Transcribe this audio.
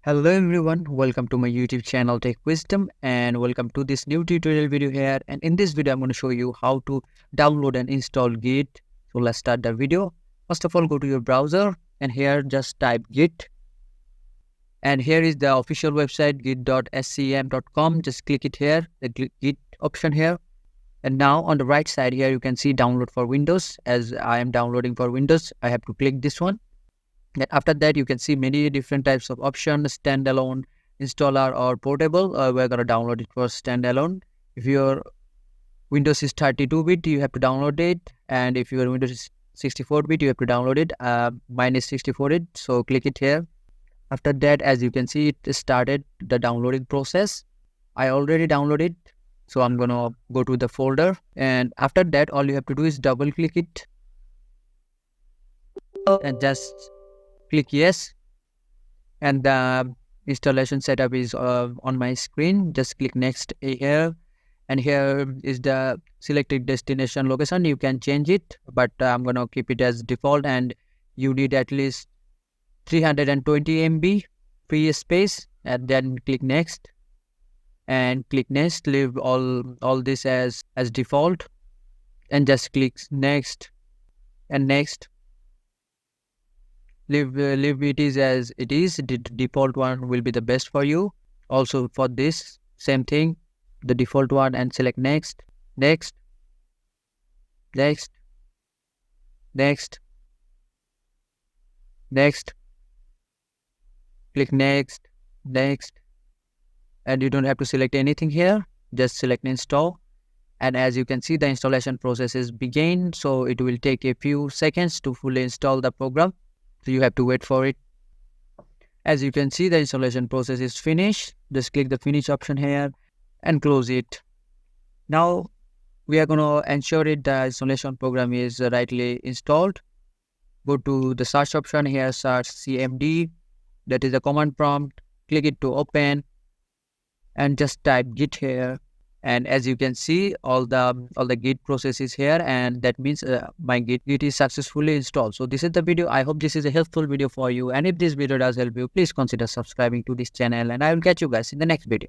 Hello everyone, welcome to my YouTube channel Tech Wisdom and welcome to this new tutorial video here. And in this video I'm going to show you how to download and install Git. So let's start the video. First of all, go to your browser and here just type Git. And here is the official website git.scm.com. Just click it here, the Git option here. And now on the right side here you can see download for Windows. As I am downloading for Windows, I have to click this one. And after that, you can see many different types of options, standalone, installer, or portable. We're going to download it for standalone. If your Windows is 32-bit, you have to download it. And if your Windows is 64-bit, you have to download it. Mine is 64-bit, so click it here. After that, as you can see, it started the downloading process. I already downloaded, so I'm going to go to the folder. And after that, all you have to do is double click it. And just click yes, and the installation setup is on my screen. Just click next here, and here is the selected destination location. You can change it, but I'm gonna keep it as default, and you need at least 320 MB free space. And then click next and click next. Leave all this as default, and just click next and next. Leave it is as it is. The default one will be the best for you. Also for this, same thing, the default one, and select next, next, next, next, next. Click next, next, and you don't have to select anything here. Just select install. And as you can see, the installation process is begun, so it will take a few seconds to fully install the program. So you have to wait for it. As you can see, the installation process is finished. Just click the finish option here and close it. Now we are going to ensure it the installation program is rightly installed. Go to the search option here, search cmd. That is the command prompt. Click it to open and just type git here. And as you can see, all the git process is here, and that means my git is successfully installed. So this is the video. I hope this is a helpful video for you, and if this video does help you, please consider subscribing to this channel, and I will catch you guys in the next video.